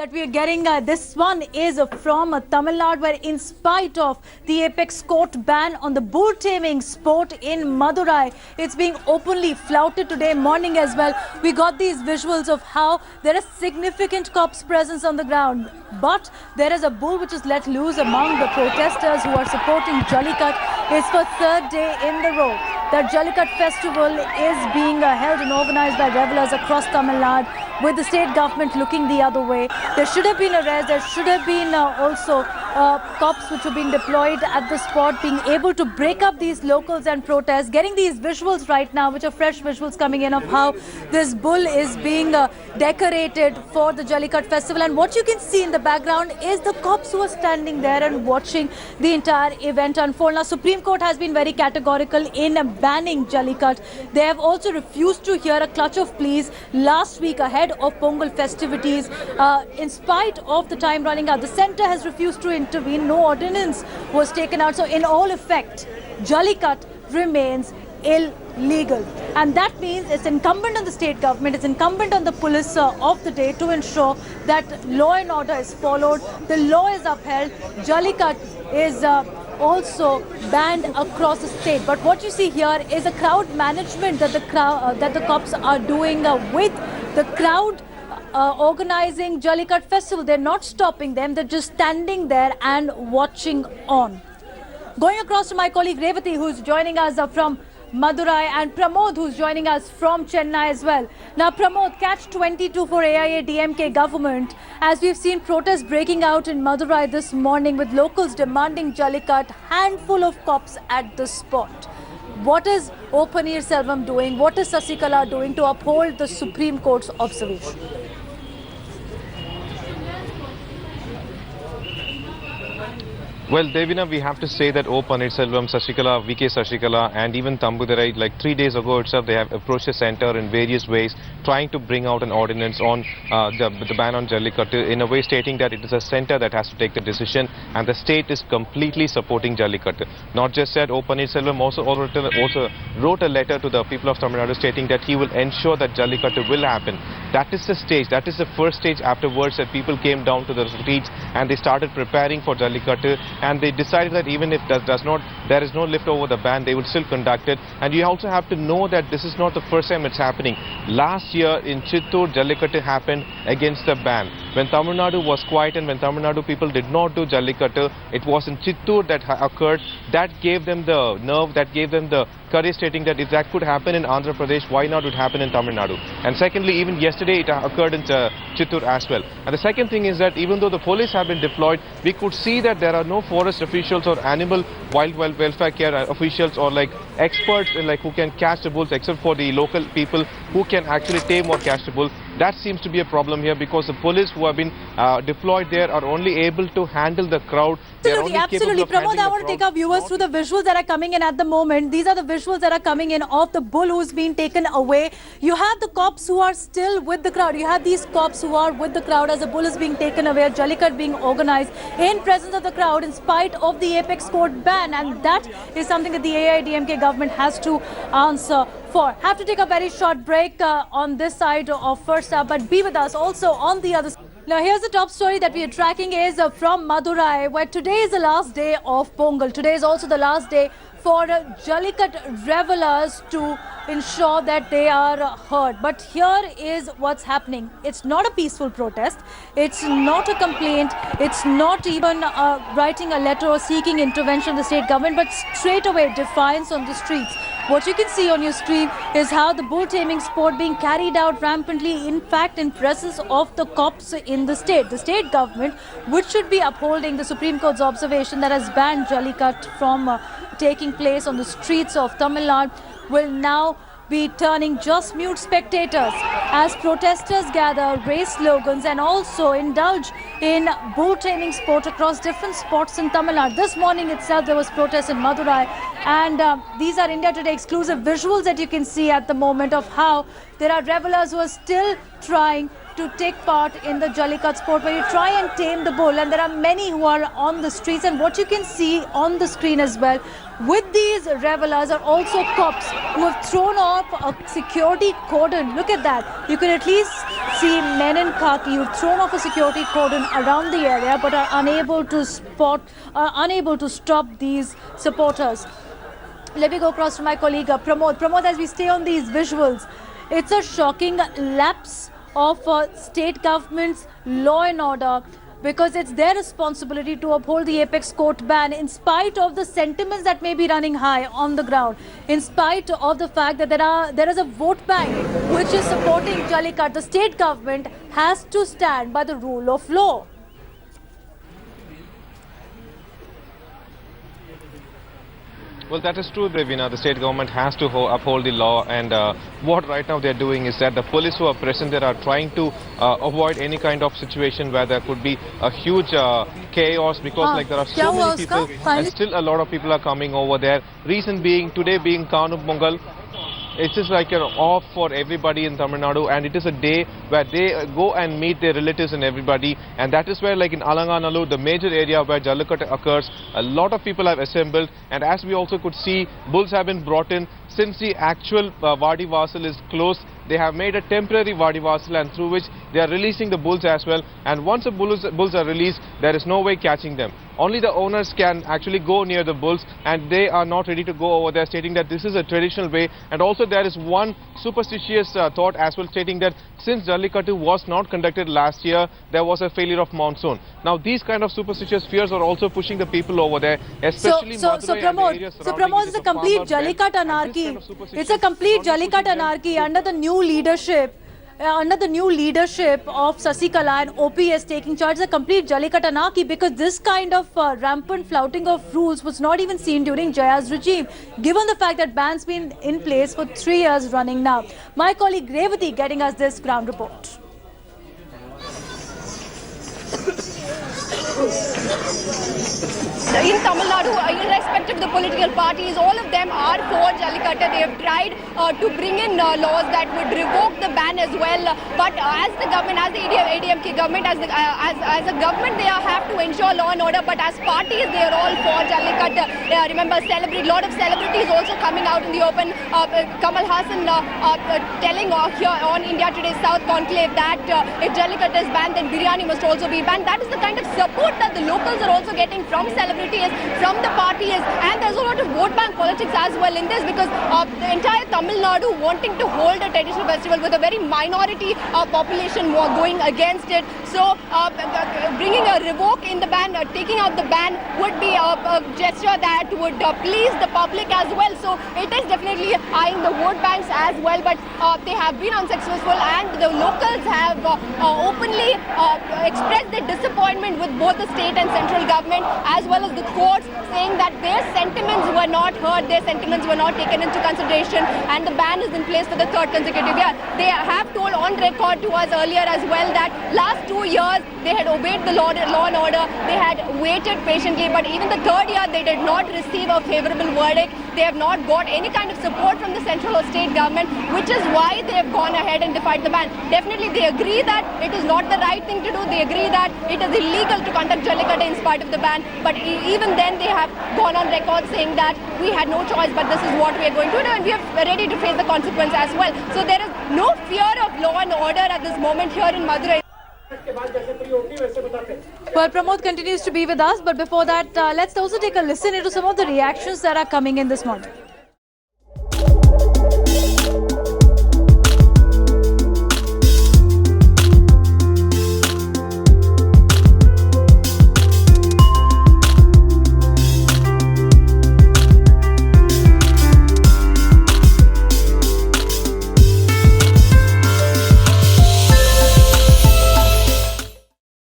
that we are getting. This one is from Tamil Nadu, where in spite of the apex court ban on the bull taming sport in Madurai, it's being openly flouted today morning as well. We got these visuals of how there is significant cops presence on the ground. But there is a bull which is let loose among the protesters who are supporting Jallikattu. It's for third day in the row that Jallikattu festival is being held and organized by revelers across Tamil Nadu, with the state government looking the other way. There should have been arrests. There should have been also cops which have been deployed at the spot, being able to break up these locals and protests. Getting these visuals right now, which are fresh visuals coming in of how this bull is being decorated for the Jallikattu festival. And what you can see in the background is the cops who are standing there and watching the entire event unfold. Now, Supreme Court has been very categorical in banning Jallikattu. They have also refused to hear a clutch of pleas last week ahead of Pongal festivities. In spite of the time running out, the centre has refused to intervene. No ordinance was taken out. So in all effect, Jallikattu remains illegal. And that means it's incumbent on the state government, it's incumbent on the police of the day to ensure that law and order is followed, the law is upheld. Jallikattu is also banned across the state. But what you see here is a crowd management that the cops are doing with the crowd organizing Jallikattu festival. They're not stopping them, they're just standing there and watching on. Going across to my colleague Revati, who's joining us from Madurai, and Pramod, who's joining us from Chennai as well. Now, Pramod, catch 22 for AIA-DMK government, as we've seen protests breaking out in Madurai this morning with locals demanding Jallikattu, handful of cops at the spot. What is O. Selvam doing? What is Sasikala doing to uphold the Supreme Court's observation? Well, Devina, we have to say that O. Selvam, Sasikala, VK Sasikala and even Tambudarai, like 3 days ago itself, they have approached the centre in various ways, trying to bring out an ordinance on the ban on Jallikattu, in a way stating that it is a centre that has to take the decision and the state is completely supporting Jallikattu. Not just that, O. Selvam also wrote a letter to the people of Tamil Nadu stating that he will ensure that Jallikattu will happen. That is the stage, that is the first stage afterwards that people came down to the streets and they started preparing for Jallikattu. And they decided that even if there is no lift over the ban, they would still conduct it. And you also have to know that this is not the first time it's happening. Last year in Chittoor, Jallikattu happened against the ban. When Tamil Nadu was quiet and when Tamil Nadu people did not do Jallikattu, it was in Chittoor that occurred. That gave them the nerve, that gave them the courage, stating that if that could happen in Andhra Pradesh, why not would happen in Tamil Nadu? And secondly, even yesterday it occurred in Chittoor as well. And the second thing is that even though the police have been deployed, we could see that there are no forest officials or animal welfare care officials or like experts like who can catch the bulls, except for the local people who can actually tame or catch the bull. That seems to be a problem here, because the police who have been deployed there are only able to handle the crowd. Absolutely. Pramod, I want to take our viewers through the visuals that are coming in at the moment. These are the visuals that are coming in of the bull who's been taken away. You have the cops who are still with the crowd. You have these cops who are with the crowd as the bull is being taken away, Jallikattu being organized in presence of the crowd in spite of the apex court ban. And that is something that the AIDMK government has to answer for. Have to take a very short break on this side of First Up, but be with us also on the other side. Now, here's the top story that we are tracking is from Madurai, where today is the last day of Pongal. Today is also the last day for Jallikattu revelers to ensure that they are heard. But here is what's happening. It's not a peaceful protest. It's not a complaint. It's not even writing a letter or seeking intervention of the state government, but straight away defiance on the streets. What you can see on your screen is how the bull taming sport being carried out rampantly, in fact, in presence of the cops in the state. The state government, which should be upholding the Supreme Court's observation that has banned Jallikattu from taking place on the streets of Tamil Nadu, will now be turning just mute spectators as protesters gather, raise slogans and also indulge in bull taming sport across different spots in Tamil Nadu. This morning itself there was protests in Madurai, and these are India Today exclusive visuals that you can see at the moment of how there are revelers who are still trying to take part in the Jallikattu sport, where you try and tame the bull, and there are many who are on the streets. And what you can see on the screen as well, with these revelers are also cops who have thrown off a security cordon. Look at that. You can at least see men in khaki who've thrown off a security cordon around the area but are unable to stop these supporters. Let me go across to my colleague Pramod. Pramod, as we stay on these visuals, it's a shocking lapse of state government's law and order, because it's their responsibility to uphold the apex court ban in spite of the sentiments that may be running high on the ground, in spite of the fact that there is a vote bank which is supporting Jallikattu. The state government has to stand by the rule of law. Well, that is true, Devina. The state government has to uphold the law, and what right now they're doing is that the police who are present there are trying to avoid any kind of situation where there could be a huge chaos, because there are so many people and still a lot of people are coming over there. Reason being, today being Pongal, it's just like an off for everybody in Tamil Nadu, and it is a day where they go and meet their relatives and everybody, and that is where, like in Alanganalu, the major area where Jallikattu occurs, a lot of people have assembled, and as we also could see, bulls have been brought in. Since the actual Vadi Vasil is closed, they have made a temporary Vadi Vasil, and through which they are releasing the bulls as well, and once the bulls are released, there is no way catching them. Only the owners can actually go near the bulls, and they are not ready to go over there, stating that this is a traditional way. And also there is one superstitious thought as well, stating that since Jallikattu was not conducted last year, there was a failure of monsoon. Now these kind of superstitious fears are also pushing the people over there, especially Madurai and the areas surrounding. So Pramod, it's a complete Jallikattu anarchy. It's a complete Jallikattu anarchy under the new leadership. Under the new leadership of Sasikala and OPS taking charge, is a complete Jallikattu anarchy, because this kind of rampant flouting of rules was not even seen during Jaya's regime, given the fact that ban's been in place for 3 years running now. My colleague Revati getting us this ground report. In Tamil Nadu, irrespective of the political parties, all of them are for Jallikattu. They have tried to bring in laws that would revoke the ban as well. But as the government, as the ADMK government, as a government, they have to ensure law and order. But as parties, they are all for Jallikattu. Remember, a lot of celebrities also coming out in the open. Kamal Hassan telling here on India Today's South Conclave that if Jallikattu is banned, then biryani must also be banned. That is the kind of support that the locals are also getting from celebrities, from the parties, and there's a lot of vote bank politics as well in this, because the entire Tamil Nadu wanting to hold a traditional festival with a very minority population going against it. So bringing a revoke in the ban, taking out the ban would be a gesture that would please the public as well. So it is definitely eyeing the vote banks as well, but they have been unsuccessful, and the locals have openly expressed their disappointment with both the state and central government as well as the courts, saying that their sentiments were not heard, their sentiments were not taken into consideration, and the ban is in place for the third consecutive year. They have told on record to us earlier as well that last 2 years they had obeyed the law and order, they had waited patiently, but even the third year they did not receive a favourable verdict. They have not got any kind of support from the central or state government, which is why they have gone ahead and defied the ban. Definitely they agree that it is not the right thing to do. They agree that it is illegal to conduct Jallikattu in spite of the ban. But even then they have gone on record saying that we had no choice, but this is what we are going to do, and we are ready to face the consequence as well. So there is no fear of law and order at this moment here in Madurai. Well, Pramod continues to be with us, but before that, let's also take a listen into some of the reactions that are coming in this morning.